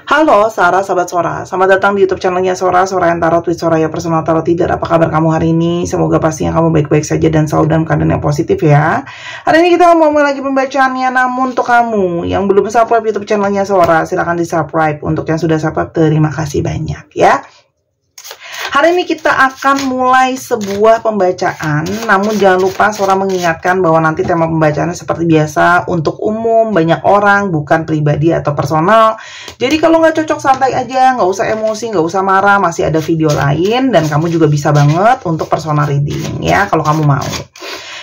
Halo Sarah, sahabat Sora. Selamat datang di YouTube channelnya Sora, Sora yang Tarot with Soraya Personal Tarot Reader. Apa kabar kamu hari ini? Semoga pastinya kamu baik-baik saja dan selalu dalam keadaan yang positif ya. Hari ini kita mau mulai lagi pembacaannya, namun untuk kamu yang belum subscribe YouTube channelnya Sora, silahkan di subscribe. Untuk yang sudah subscribe, terima kasih banyak ya. Hari ini kita akan mulai sebuah pembacaan, namun jangan lupa Sora mengingatkan bahwa nanti tema pembacaannya seperti biasa untuk umum, banyak orang, bukan pribadi atau personal. Jadi kalau nggak cocok santai aja, nggak usah emosi, nggak usah marah, masih ada video lain dan kamu juga bisa banget untuk personal reading ya kalau kamu mau.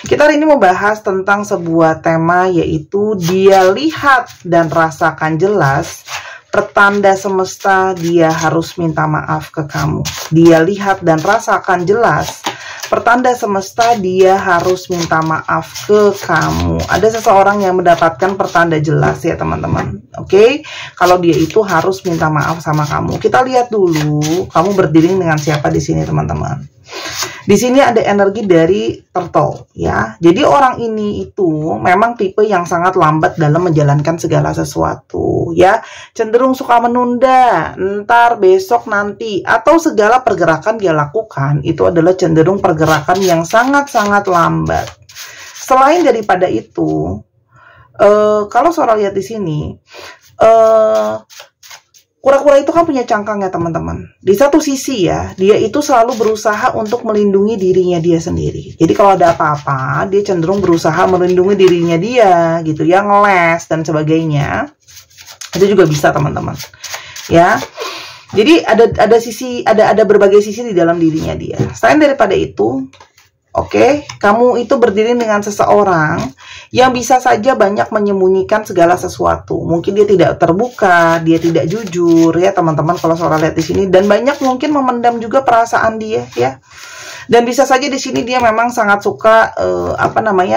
Kita hari ini mau bahas tentang sebuah tema yaitu dia lihat dan rasakan jelas. Pertanda semesta dia harus minta maaf ke kamu. Dia lihat dan rasakan jelas. Pertanda semesta dia harus minta maaf ke kamu. Ada seseorang yang mendapatkan pertanda jelas ya teman-teman. Oke, kalau dia itu harus minta maaf sama kamu. Kita lihat dulu kamu berdiri dengan siapa di sini teman-teman. Di sini ada energi dari turtle ya. Jadi orang ini itu memang tipe yang sangat lambat dalam menjalankan segala sesuatu ya. Cenderung suka menunda, ntar, besok, nanti, atau segala pergerakan dia lakukan itu adalah cenderung pergerakan yang sangat-sangat lambat. Selain daripada itu, kalau Sora lihat di sini, kura-kura itu kan punya cangkang ya teman-teman. Di satu sisi ya, dia itu selalu berusaha untuk melindungi dirinya dia sendiri. Jadi kalau ada apa-apa, dia cenderung berusaha melindungi dirinya dia gitu ya, ngeles dan sebagainya. Itu juga bisa teman-teman. Ya. Jadi ada berbagai sisi di dalam dirinya dia. Selain daripada itu, oke, kamu itu berdiri dengan seseorang yang bisa saja banyak menyembunyikan segala sesuatu. Mungkin dia tidak terbuka, dia tidak jujur ya teman-teman kalau Sora lihat di sini, dan banyak mungkin memendam juga perasaan dia ya. Dan bisa saja di sini dia memang sangat suka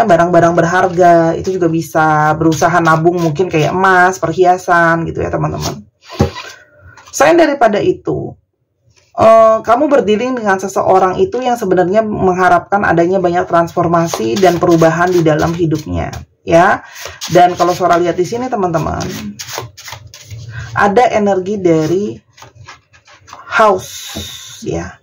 barang-barang berharga. Itu juga bisa berusaha nabung mungkin kayak emas, perhiasan gitu ya teman-teman. Selain daripada itu, kamu berdiri dengan seseorang itu yang sebenarnya mengharapkan adanya banyak transformasi dan perubahan di dalam hidupnya, ya. Dan kalau Sora lihat di sini teman-teman, ada energi dari house, ya.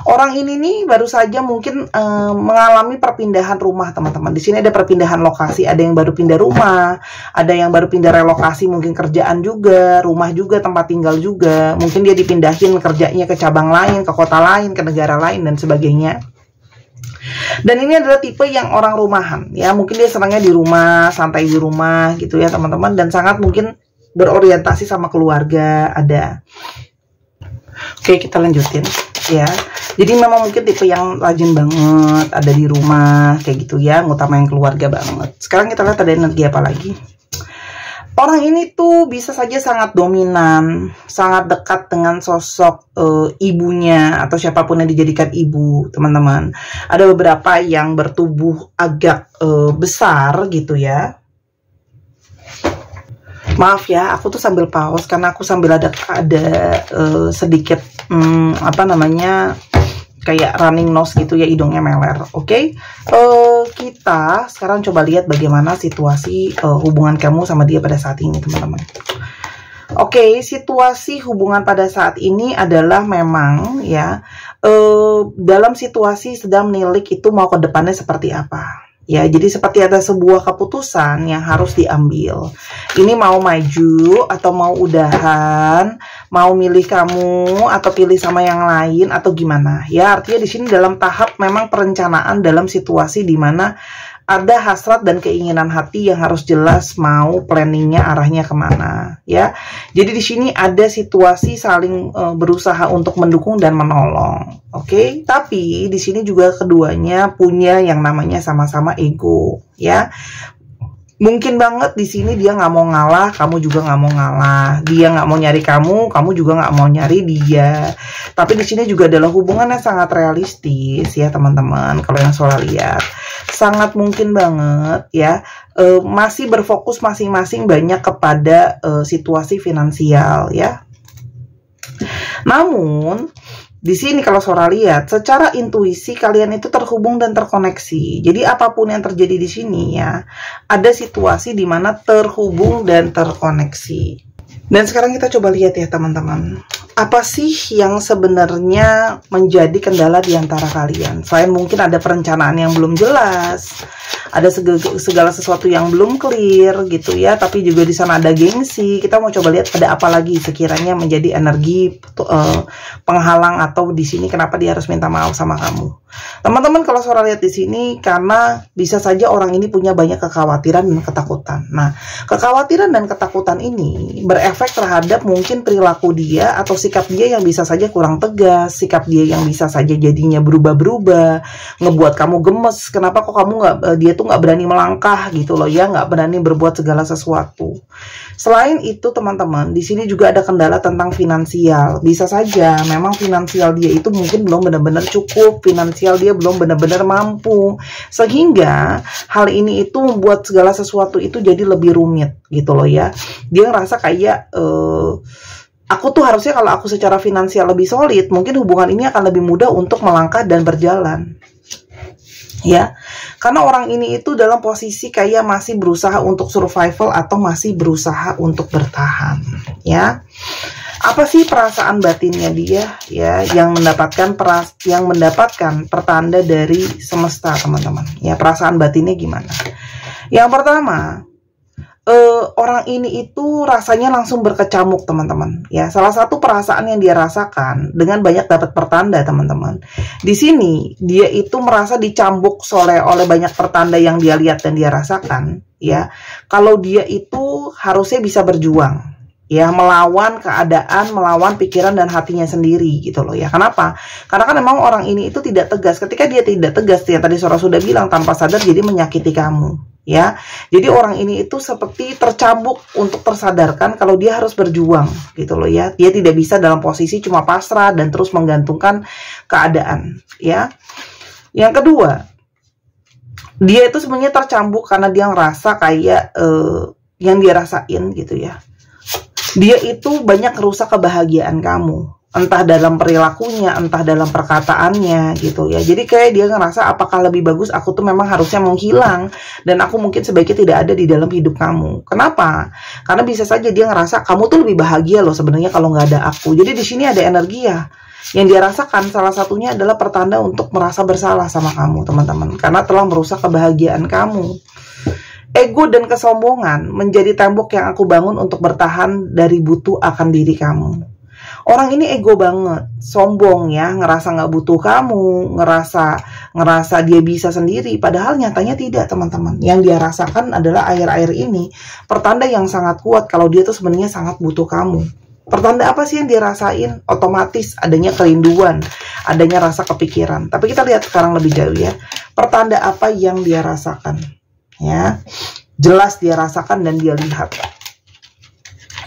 Orang ini nih baru saja mungkin mengalami perpindahan rumah teman-teman. Di sini ada perpindahan lokasi, ada yang baru pindah rumah, ada yang baru pindah relokasi, mungkin kerjaan juga, rumah juga, tempat tinggal juga. Mungkin dia dipindahin kerjanya ke cabang lain, ke kota lain, ke negara lain dan sebagainya. Dan ini adalah tipe yang orang rumahan ya. Mungkin dia senangnya di rumah, santai di rumah gitu ya teman-teman, dan sangat mungkin berorientasi sama keluarga ada. Oke, kita lanjutin ya. Jadi memang mungkin tipe yang rajin banget, ada di rumah kayak gitu ya, ngutamain keluarga banget. Sekarang kita lihat ada energi apa lagi. Orang ini tuh bisa saja sangat dominan, sangat dekat dengan sosok ibunya atau siapapun yang dijadikan ibu, teman-teman. Ada beberapa yang bertubuh agak besar gitu ya. Maaf ya, aku tuh sambil pause karena aku sambil ada sedikit kayak running nose gitu ya, hidungnya meler. Oke. Kita sekarang coba lihat bagaimana situasi hubungan kamu sama dia pada saat ini, teman-teman. Oke, situasi hubungan pada saat ini adalah memang ya dalam situasi sedang menilik itu mau ke depannya seperti apa. Ya, jadi seperti ada sebuah keputusan yang harus diambil. Ini mau maju atau mau udahan, mau milih kamu atau pilih sama yang lain atau gimana? Ya, artinya di sini dalam tahap memang perencanaan dalam situasi di mana ada hasrat dan keinginan hati yang harus jelas mau planningnya arahnya kemana ya. Jadi di sini ada situasi saling berusaha untuk mendukung dan menolong. Oke, tapi di sini juga keduanya punya yang namanya sama-sama ego ya. Mungkin banget di sini dia nggak mau ngalah, kamu juga nggak mau ngalah. Dia nggak mau nyari kamu, kamu juga nggak mau nyari dia. Tapi di sini juga adalah hubungan yang sangat realistis ya teman-teman. Kalau yang Sora lihat, sangat mungkin banget ya. Masih berfokus masing-masing banyak kepada situasi finansial ya. Namun di sini kalau Sora lihat, secara intuisi kalian itu terhubung dan terkoneksi. Jadi apapun yang terjadi di sini ya, ada situasi di mana terhubung dan terkoneksi. Dan sekarang kita coba lihat ya teman-teman, apa sih yang sebenarnya menjadi kendala di antara kalian? Selain mungkin ada perencanaan yang belum jelas, ada segala sesuatu yang belum clear gitu ya, tapi juga di sana ada gengsi. Kita mau coba lihat ada apa lagi sekiranya menjadi energi penghalang, atau di sini kenapa dia harus minta maaf sama kamu. Teman-teman, kalau Sora lihat di sini, karena bisa saja orang ini punya banyak kekhawatiran dan ketakutan. Nah, kekhawatiran dan ketakutan ini berefek terhadap mungkin perilaku dia atau sikap dia yang bisa saja kurang tegas, sikap dia yang bisa saja jadinya berubah-berubah, ngebuat kamu gemes. Kenapa kok kamu dia tuh nggak berani melangkah gitu loh ya, nggak berani berbuat segala sesuatu. Selain itu teman-teman, di sini juga ada kendala tentang finansial. Bisa saja memang finansial dia itu mungkin belum benar-benar cukup, finansial dia belum benar-benar mampu, sehingga hal ini itu membuat segala sesuatu itu jadi lebih rumit gitu loh ya. Dia ngerasa kayak aku tuh harusnya kalau aku secara finansial lebih solid, mungkin hubungan ini akan lebih mudah untuk melangkah dan berjalan. Ya, karena orang ini itu dalam posisi kayak masih berusaha untuk survival atau masih berusaha untuk bertahan, ya. Apa sih perasaan batinnya dia ya yang mendapatkan pertanda dari semesta, teman-teman? Ya, perasaan batinnya gimana? Yang pertama, orang ini itu rasanya langsung berkecamuk, teman-teman. Ya, salah satu perasaan yang dia rasakan dengan banyak dapat pertanda, teman-teman. Di sini dia itu merasa dicambuk oleh banyak pertanda yang dia lihat dan dia rasakan. Ya, kalau dia itu harusnya bisa berjuang. Ya, melawan keadaan, melawan pikiran dan hatinya sendiri gitu loh ya. Kenapa? Karena kan memang orang ini itu tidak tegas. Ketika dia tidak tegas, ya tadi Sora sudah bilang, tanpa sadar jadi menyakiti kamu. Ya, jadi orang ini itu seperti tercambuk untuk tersadarkan kalau dia harus berjuang gitu loh ya. Dia tidak bisa dalam posisi cuma pasrah dan terus menggantungkan keadaan ya. Yang kedua, dia itu sebenarnya tercambuk karena dia ngerasa kayak yang dia rasain gitu ya. Dia itu banyak merusak kebahagiaan kamu, entah dalam perilakunya, entah dalam perkataannya gitu ya. Jadi kayak dia ngerasa apakah lebih bagus aku tuh memang harusnya menghilang dan aku mungkin sebaiknya tidak ada di dalam hidup kamu. Kenapa? Karena bisa saja dia ngerasa kamu tuh lebih bahagia loh sebenarnya kalau nggak ada aku. Jadi di sini ada energi ya. Yang dia rasakan salah satunya adalah pertanda untuk merasa bersalah sama kamu, teman-teman, karena telah merusak kebahagiaan kamu. Ego dan kesombongan menjadi tembok yang aku bangun untuk bertahan dari butuh akan diri kamu. Orang ini ego banget, sombong ya, ngerasa nggak butuh kamu, ngerasa dia bisa sendiri. Padahal nyatanya tidak, teman-teman. Yang dia rasakan adalah air-air ini, pertanda yang sangat kuat kalau dia tuh sebenarnya sangat butuh kamu. Pertanda apa sih yang dia rasain? Otomatis adanya kerinduan, adanya rasa kepikiran. Tapi kita lihat sekarang lebih jauh ya. Pertanda apa yang dia rasakan? Ya, jelas dia rasakan dan dia lihat.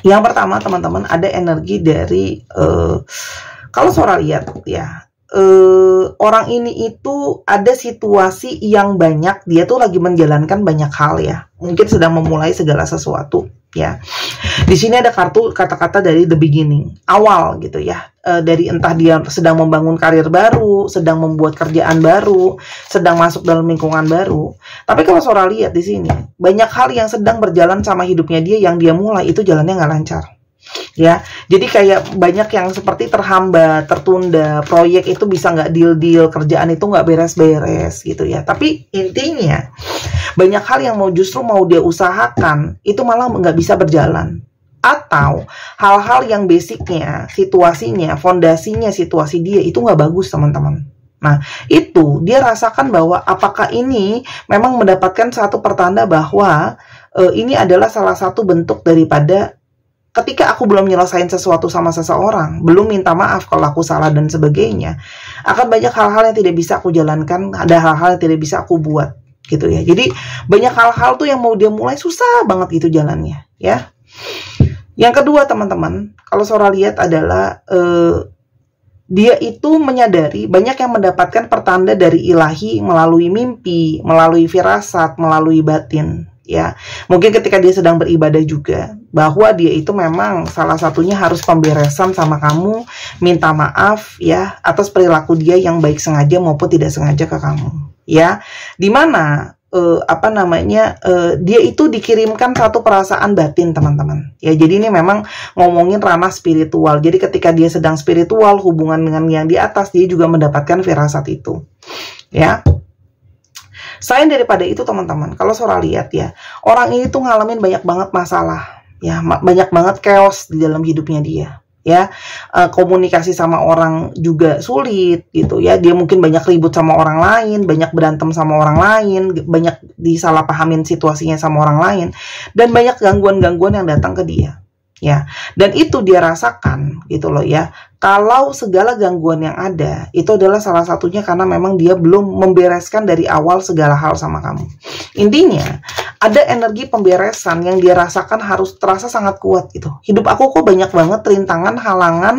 Yang pertama, teman-teman, ada energi dari kalau Sora lihat ya, orang ini itu ada situasi yang banyak, dia tuh lagi menjalankan banyak hal ya, mungkin sedang memulai segala sesuatu ya. Di sini ada kartu kata-kata dari the beginning, awal gitu ya. Dari entah dia sedang membangun karir baru, sedang membuat kerjaan baru, sedang masuk dalam lingkungan baru. Tapi kalau Sora lihat di sini, banyak hal yang sedang berjalan sama hidupnya dia yang dia mulai itu jalannya nggak lancar. Ya, jadi kayak banyak yang seperti terhambat, tertunda, proyek itu bisa nggak deal-deal, kerjaan itu nggak beres-beres gitu ya. Tapi intinya banyak hal yang justru mau dia usahakan itu malah nggak bisa berjalan. Atau hal-hal yang basicnya, situasinya, fondasinya, situasi dia itu nggak bagus, teman-teman. Nah, itu dia rasakan bahwa apakah ini memang mendapatkan satu pertanda bahwa ini adalah salah satu bentuk daripada ketika aku belum nyelesain sesuatu sama seseorang, belum minta maaf kalau aku salah dan sebagainya, akan banyak hal-hal yang tidak bisa aku jalankan, ada hal-hal yang tidak bisa aku buat gitu ya. Jadi banyak hal-hal tuh yang mau dia mulai susah banget gitu jalannya ya. Yang kedua, teman-teman, kalau Sora lihat adalah dia itu menyadari banyak yang mendapatkan pertanda dari ilahi melalui mimpi, melalui firasat, melalui batin ya. Mungkin ketika dia sedang beribadah juga, bahwa dia itu memang salah satunya harus pemberesan sama kamu, minta maaf ya atas perilaku dia yang baik sengaja maupun tidak sengaja ke kamu ya. Dimana apa namanya, dia itu dikirimkan satu perasaan batin teman-teman ya. Jadi ini memang ngomongin ranah spiritual. Jadi ketika dia sedang spiritual, hubungan dengan yang di atas, dia juga mendapatkan firasat itu ya. Selain daripada itu teman-teman, kalau Sora lihat ya, orang ini tuh ngalamin banyak banget masalah ya, banyak banget chaos di dalam hidupnya dia ya. Komunikasi sama orang juga sulit gitu ya. Dia mungkin banyak ribut sama orang lain, banyak berantem sama orang lain, banyak disalahpahamin situasinya sama orang lain, dan banyak gangguan-gangguan yang datang ke dia ya. Dan itu dia rasakan gitu loh ya. Kalau segala gangguan yang ada itu adalah salah satunya karena memang dia belum membereskan dari awal segala hal sama kamu. Intinya ada energi pemberesan yang dia rasakan harus terasa sangat kuat gitu. Hidup aku kok banyak banget rintangan, halangan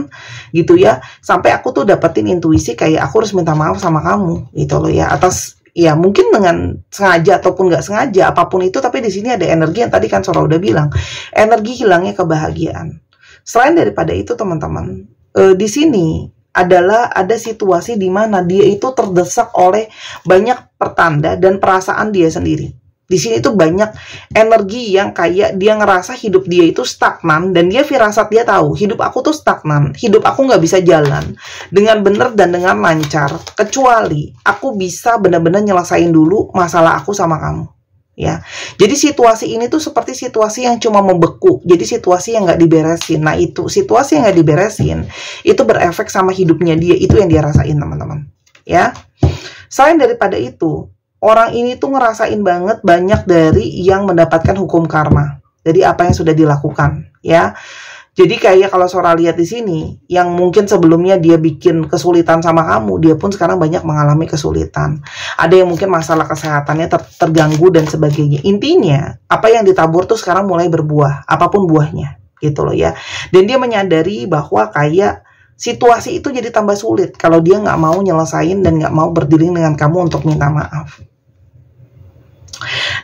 gitu ya. Sampai aku tuh dapetin intuisi kayak aku harus minta maaf sama kamu gitu loh ya, atas ya mungkin dengan sengaja ataupun nggak sengaja apapun itu. Tapi di sini ada energi yang tadi kan Sora udah bilang, energi hilangnya kebahagiaan. Selain daripada itu teman-teman, di sini adalah ada situasi di mana dia itu terdesak oleh banyak pertanda dan perasaan dia sendiri. Di sini tuh banyak energi yang kayak dia ngerasa hidup dia itu stagnan, dan dia firasat, dia tahu hidup aku tuh stagnan, hidup aku nggak bisa jalan dengan benar dan dengan lancar kecuali aku bisa benar-benar nyelesain dulu masalah aku sama kamu ya. Jadi situasi ini tuh seperti situasi yang cuma membeku, jadi situasi yang nggak diberesin. Nah itu situasi yang nggak diberesin itu berefek sama hidupnya dia, itu yang dia rasain teman-teman ya. Selain daripada itu, orang ini tuh ngerasain banget banyak dari yang mendapatkan hukum karma dari apa yang sudah dilakukan ya. Jadi kayak kalau Sora lihat di sini, yang mungkin sebelumnya dia bikin kesulitan sama kamu, dia pun sekarang banyak mengalami kesulitan. Ada yang mungkin masalah kesehatannya terganggu dan sebagainya. Intinya, apa yang ditabur tuh sekarang mulai berbuah, apapun buahnya, gitu loh ya. Dan dia menyadari bahwa kayak situasi itu jadi tambah sulit kalau dia nggak mau nyelesain dan nggak mau berdealing dengan kamu untuk minta maaf.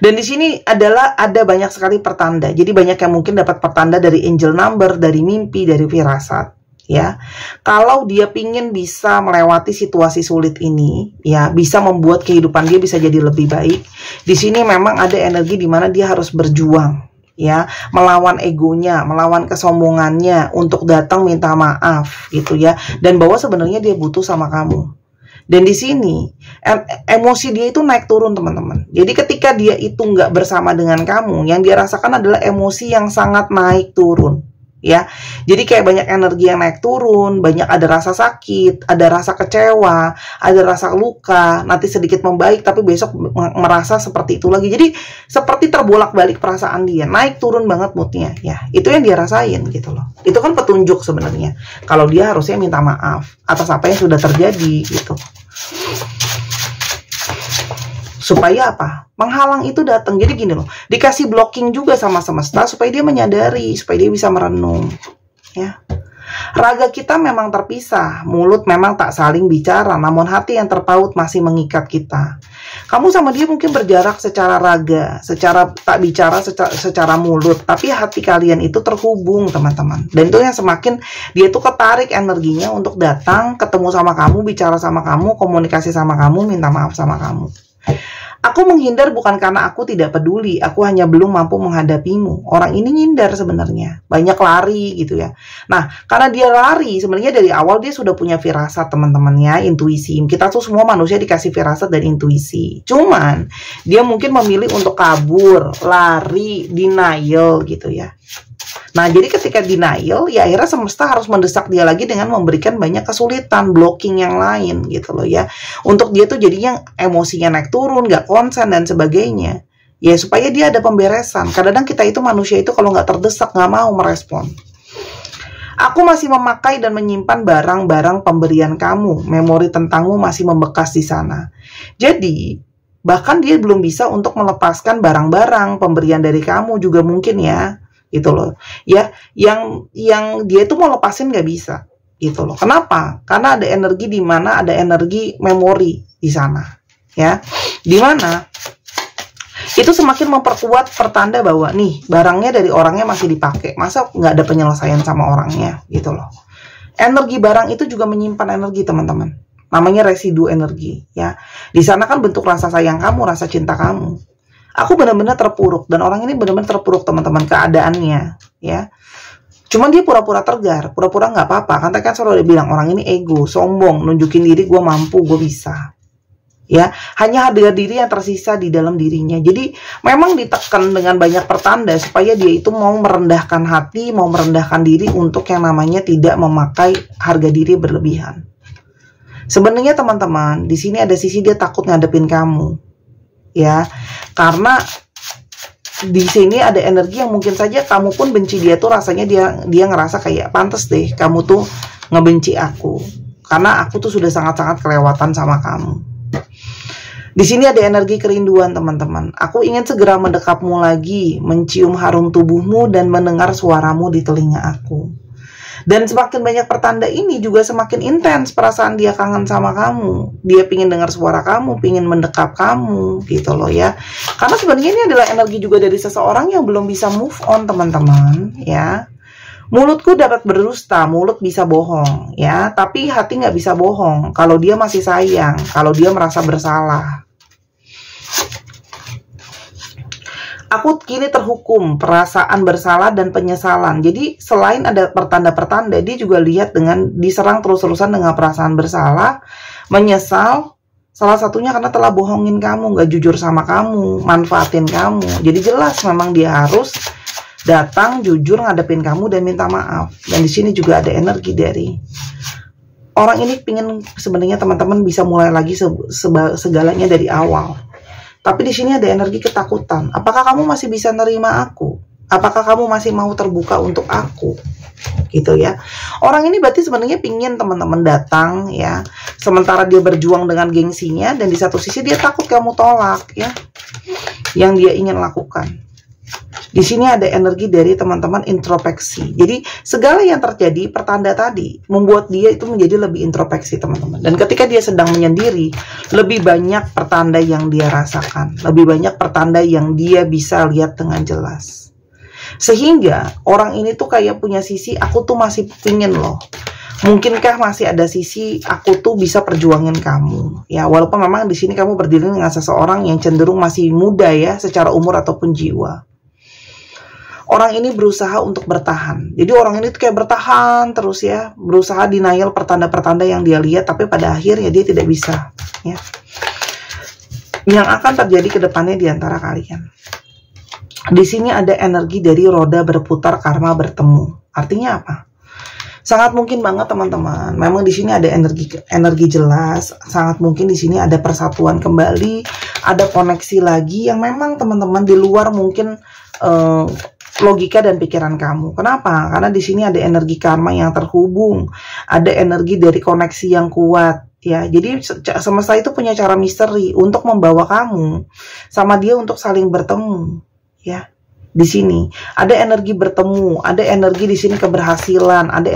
Dan di sini adalah ada banyak sekali pertanda. Jadi banyak yang mungkin dapat pertanda dari angel number, dari mimpi, dari firasat ya. Kalau dia pingin bisa melewati situasi sulit ini ya, bisa membuat kehidupan dia bisa jadi lebih baik, di sini memang ada energi di mana dia harus berjuang ya, melawan egonya, melawan kesombongannya untuk datang minta maaf gitu ya, dan bahwa sebenarnya dia butuh sama kamu. Dan di sini emosi dia itu naik turun teman-teman. Jadi ketika dia itu nggak bersama dengan kamu, yang dia rasakan adalah emosi yang sangat naik turun ya. Jadi kayak banyak energi yang naik turun, banyak ada rasa sakit, ada rasa kecewa, ada rasa luka, nanti sedikit membaik tapi besok merasa seperti itu lagi. Jadi seperti terbolak-balik perasaan dia, naik turun banget moodnya ya. Itu yang dia rasain gitu loh. Itu kan petunjuk sebenarnya kalau dia harusnya minta maaf atas apa yang sudah terjadi gitu. Supaya apa? Menghalang itu datang. Jadi gini loh, dikasih blocking juga sama semesta supaya dia menyadari, supaya dia bisa merenung ya. Raga kita memang terpisah, mulut memang tak saling bicara, namun hati yang terpaut masih mengikat kita. Kamu sama dia mungkin berjarak secara raga, secara tak bicara secara mulut, tapi hati kalian itu terhubung teman-teman. Dan itu yang semakin dia tuh ketarik energinya untuk datang, ketemu sama kamu, bicara sama kamu, komunikasi sama kamu, minta maaf sama kamu. Aku menghindar bukan karena aku tidak peduli, aku hanya belum mampu menghadapimu. Orang ini ngindar sebenarnya, banyak lari gitu ya. Nah, karena dia lari, sebenarnya dari awal dia sudah punya firasat teman-teman ya, intuisi. Kita tuh semua manusia dikasih firasat dan intuisi. Cuman, dia mungkin memilih untuk kabur, lari, denial gitu ya. Nah, jadi ketika denial, ya akhirnya semesta harus mendesak dia lagi dengan memberikan banyak kesulitan, blocking yang lain gitu loh ya. Untuk dia tuh jadinya emosinya naik turun, gak konsen dan sebagainya. Ya supaya dia ada pemberesan. Kadang-kadang kita itu manusia itu kalau nggak terdesak nggak mau merespon. Aku masih memakai dan menyimpan barang-barang pemberian kamu. Memori tentangmu masih membekas di sana. Jadi bahkan dia belum bisa untuk melepaskan barang-barang pemberian dari kamu juga mungkin ya. Gitu loh ya, yang dia tuh mau lepasin nggak bisa gitu loh. Kenapa? Karena ada energi di mana ada energi memori di sana ya, di mana itu semakin memperkuat pertanda bahwa nih barangnya dari orangnya masih dipakai, masa nggak ada penyelesaian sama orangnya gitu loh. Energi barang itu juga menyimpan energi teman-teman, namanya residu energi, ya. Di sana kan bentuk rasa sayang kamu, rasa cinta kamu. Aku benar-benar terpuruk, dan orang ini benar-benar terpuruk teman-teman keadaannya, ya. Cuman dia pura-pura tegar, pura-pura nggak apa-apa. Kan tadi kan selalu dia bilang orang ini ego, sombong, nunjukin diri gue mampu, gue bisa. Ya, hanya harga diri yang tersisa di dalam dirinya. Jadi memang ditekan dengan banyak pertanda supaya dia itu mau merendahkan hati, mau merendahkan diri untuk yang namanya tidak memakai harga diri berlebihan. Sebenarnya teman-teman, di sini ada sisi dia takut ngadepin kamu. Ya, karena di sini ada energi yang mungkin saja kamu pun benci dia tuh, rasanya dia ngerasa kayak pantas deh kamu tuh ngebenci aku karena aku tuh sudah sangat-sangat kelewatan sama kamu. Di sini ada energi kerinduan teman-teman. Aku ingin segera mendekapmu lagi, mencium harum tubuhmu dan mendengar suaramu di telinga aku. Dan semakin banyak pertanda ini juga semakin intens perasaan dia kangen sama kamu. Dia pingin dengar suara kamu, pingin mendekap kamu, gitu loh ya. Karena sebenarnya ini adalah energi juga dari seseorang yang belum bisa move on teman-teman, ya. Mulutku dapat berdusta, mulut bisa bohong, ya. Tapi hati nggak bisa bohong. Kalau dia masih sayang, kalau dia merasa bersalah. Aku kini terhukum perasaan bersalah dan penyesalan. Jadi selain ada pertanda-pertanda, dia juga lihat dengan diserang terus-terusan dengan perasaan bersalah, menyesal. Salah satunya karena telah bohongin kamu, gak jujur sama kamu, manfaatin kamu. Jadi jelas memang dia harus datang jujur ngadepin kamu dan minta maaf. Dan di sini juga ada energi dari orang ini pingin sebenarnya teman-teman bisa mulai lagi segalanya dari awal. Tapi di sini ada energi ketakutan. Apakah kamu masih bisa nerima aku? Apakah kamu masih mau terbuka untuk aku? Gitu ya. Orang ini berarti sebenarnya pingin teman-teman datang ya. Sementara dia berjuang dengan gengsinya dan di satu sisi dia takut kamu tolak ya. Yang dia ingin lakukan. Di sini ada energi dari teman-teman introspeksi. Jadi segala yang terjadi pertanda tadi membuat dia itu menjadi lebih introspeksi teman-teman. Dan ketika dia sedang menyendiri, lebih banyak pertanda yang dia rasakan, lebih banyak pertanda yang dia bisa lihat dengan jelas. Sehingga orang ini tuh kayak punya sisi aku tuh masih pingin loh. Mungkinkah masih ada sisi aku tuh bisa perjuangin kamu ya, walaupun memang di sini kamu berdiri dengan seseorang yang cenderung masih muda ya secara umur ataupun jiwa. Orang ini berusaha untuk bertahan. Jadi orang ini tuh kayak bertahan terus ya, berusaha denial pertanda-pertanda yang dia lihat, tapi pada akhirnya dia tidak bisa ya. Yang akan terjadi ke depannya di antara kalian. Di sini ada energi dari roda berputar karma bertemu. Artinya apa? Sangat mungkin banget teman-teman. Memang di sini ada energi jelas. Sangat mungkin di sini ada persatuan kembali, ada koneksi lagi yang memang teman-teman di luar mungkin logika dan pikiran kamu. Kenapa? Karena di sini ada energi karma yang terhubung, ada energi dari koneksi yang kuat. Ya, jadi semesta itu punya cara misteri untuk membawa kamu sama dia untuk saling bertemu. Ya, di sini ada energi bertemu, ada energi di sini keberhasilan, ada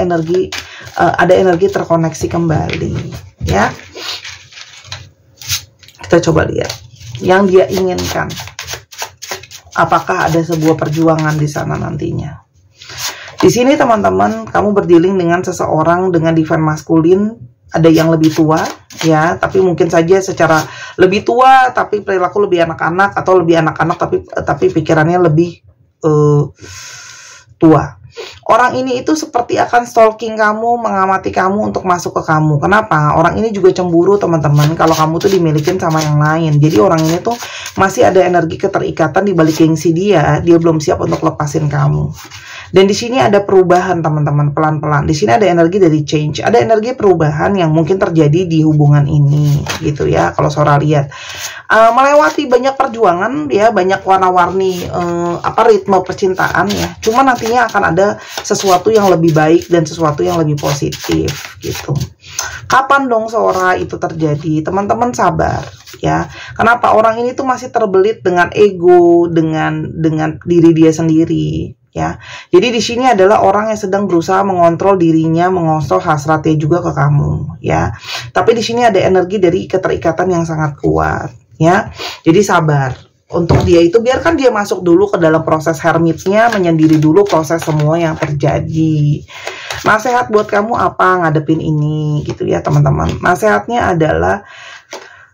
energi terkoneksi kembali. Ya, kita coba lihat yang dia inginkan. Apakah ada sebuah perjuangan di sana nantinya? Di sini teman-teman, kamu berdealing dengan seseorang dengan divine maskulin, ada yang lebih tua, ya, tapi mungkin saja secara lebih tua, tapi perilaku lebih anak-anak, atau lebih anak-anak, tapi pikirannya lebih tua. Orang ini itu seperti akan stalking kamu, mengamati kamu untuk masuk ke kamu. Kenapa? Orang ini juga cemburu teman-teman kalau kamu tuh dimilikin sama yang lain. Jadi orang ini tuh masih ada energi keterikatan di balik gengsi dia belum siap untuk lepasin kamu. Dan di sini ada perubahan teman-teman, pelan-pelan. Di sini ada energi dari change, ada energi perubahan yang mungkin terjadi di hubungan ini, gitu ya. Kalau Sora lihat, melewati banyak perjuangan, ya, banyak warna-warni ritme percintaan ya. Cuma nantinya akan ada sesuatu yang lebih baik dan sesuatu yang lebih positif, gitu. Kapan dong Sora itu terjadi? Teman-teman sabar, ya. Kenapa? Orang ini tuh masih terbelit dengan ego, dengan diri dia sendiri. Ya, jadi di sini adalah orang yang sedang berusaha mengontrol dirinya, mengontrol hasratnya juga ke kamu, ya. Tapi di sini ada energi dari keterikatan yang sangat kuat, ya. Jadi sabar, untuk dia itu biarkan dia masuk dulu ke dalam proses hermitnya, menyendiri dulu proses semua yang terjadi. Nasihat buat kamu apa ngadepin ini gitu ya teman-teman. Nasihatnya adalah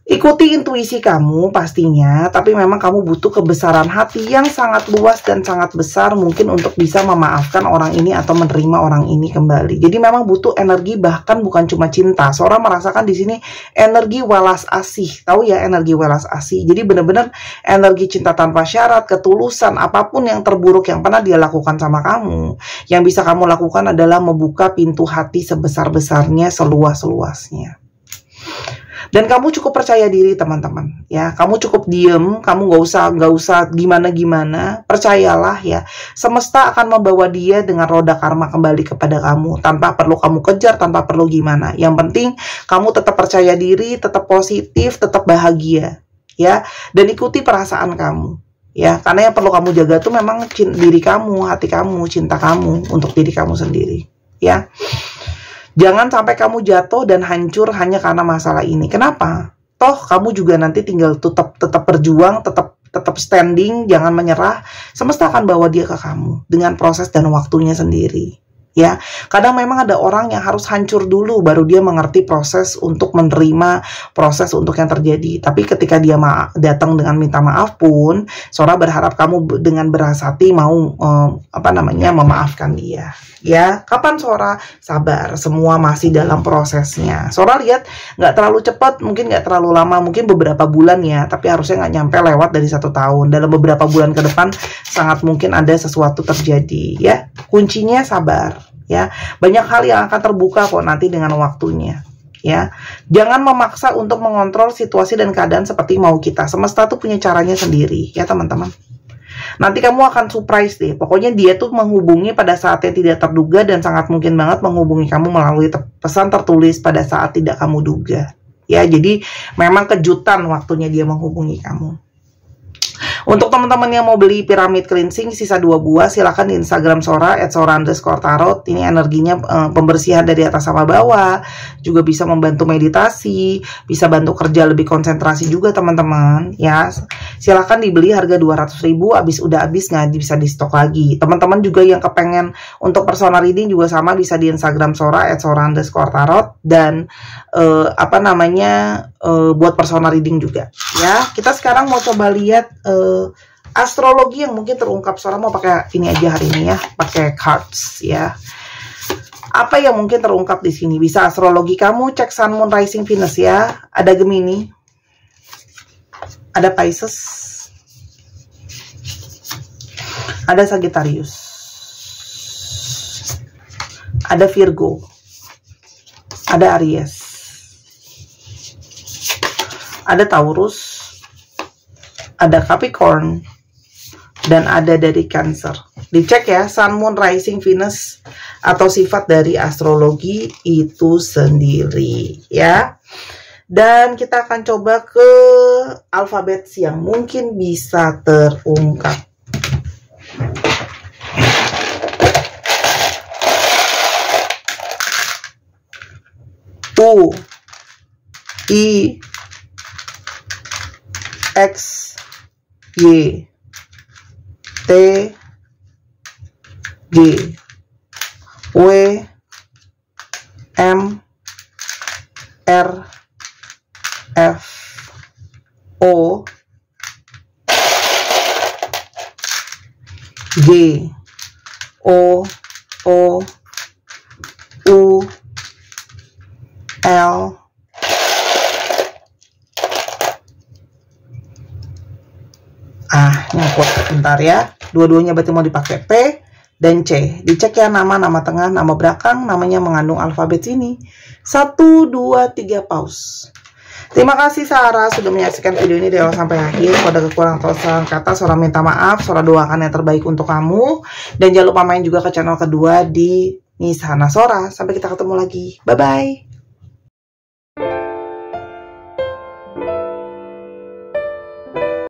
ikuti intuisi kamu pastinya, tapi memang kamu butuh kebesaran hati yang sangat luas dan sangat besar mungkin untuk bisa memaafkan orang ini atau menerima orang ini kembali. Jadi memang butuh energi, bahkan bukan cuma cinta. Sora merasakan di sini energi welas asih, tahu ya energi welas asih. Jadi benar-benar energi cinta tanpa syarat, ketulusan, apapun yang terburuk yang pernah dia lakukan sama kamu, yang bisa kamu lakukan adalah membuka pintu hati sebesar-besarnya, seluas-luasnya. Dan kamu cukup percaya diri teman-teman ya, kamu cukup diem, kamu nggak usah gimana-gimana, percayalah ya, semesta akan membawa dia dengan roda karma kembali kepada kamu, tanpa perlu kamu kejar, tanpa perlu gimana. Yang penting kamu tetap percaya diri, tetap positif, tetap bahagia ya, dan ikuti perasaan kamu ya, karena yang perlu kamu jaga tuh memang diri kamu, hati kamu, cinta kamu untuk diri kamu sendiri ya. Jangan sampai kamu jatuh dan hancur hanya karena masalah ini. Kenapa? Toh kamu juga nanti tinggal tetap berjuang, tetap standing, jangan menyerah. Semesta akan bawa dia ke kamu dengan proses dan waktunya sendiri. Ya, kadang memang ada orang yang harus hancur dulu baru dia mengerti proses untuk menerima proses untuk yang terjadi. Tapi ketika dia datang dengan minta maaf pun, Sora berharap kamu dengan beras hati mau memaafkan dia. Ya, kapan Sora? Sabar, semua masih dalam prosesnya. Sora lihat nggak terlalu cepat, mungkin nggak terlalu lama, mungkin beberapa bulan ya, tapi harusnya nggak nyampe lewat dari 1 tahun. Dalam beberapa bulan ke depan sangat mungkin ada sesuatu terjadi ya. Kuncinya sabar ya. Banyak hal yang akan terbuka kok nanti dengan waktunya ya. Jangan memaksa untuk mengontrol situasi dan keadaan seperti mau kita. Semesta tuh punya caranya sendiri ya teman-teman. Nanti kamu akan surprise deh. Pokoknya dia tuh menghubungi pada saat yang tidak terduga dan sangat mungkin banget menghubungi kamu melalui pesan tertulis pada saat tidak kamu duga. Ya, jadi memang kejutan waktunya dia menghubungi kamu. Untuk teman-teman yang mau beli piramid cleansing sisa 2 buah, silahkan di Instagram Sora @sora_tarot. Ini energinya pembersihan dari atas sama bawah, juga bisa membantu meditasi, bisa bantu kerja lebih konsentrasi juga teman-teman ya. Silahkan dibeli, harga 200.000, udah habis nggak bisa di stok lagi. Teman-teman juga yang kepengen untuk personal reading juga sama, bisa di Instagram Sora @sora_tarot dan buat personal reading juga ya. Kita sekarang mau coba lihat astrologi yang mungkin terungkap. Sora mau pakai ini aja hari ini ya, pakai cards ya. Apa yang mungkin terungkap di sini? Bisa astrologi kamu, cek Sun, Moon, Rising, Venus ya. Ada Gemini, ada Pisces, ada Sagittarius, ada Virgo, ada Aries, ada Taurus, ada Capricorn, dan ada dari Cancer. Dicek ya, Sun, Moon, Rising, Venus, atau sifat dari astrologi itu sendiri ya. Dan kita akan coba ke alfabet yang mungkin bisa terungkap. U, I, X, Y, T, G, W, M, R, F, O, G, O, U, L, nyangkut bentar ya. Dua-duanya berarti mau dipakai P dan C. Dicek ya nama tengah, nama belakang, namanya mengandung alfabet ini. 1, 2, 3, pause. Terima kasih Sarah sudah menyaksikan video ini dari awal sampai akhir. Kalau ada kekurangan atau salah kata, Sora minta maaf. Sora doakan yang terbaik untuk kamu. Dan jangan lupa main juga ke channel kedua di Nishana Sora. Sampai kita ketemu lagi. Bye-bye.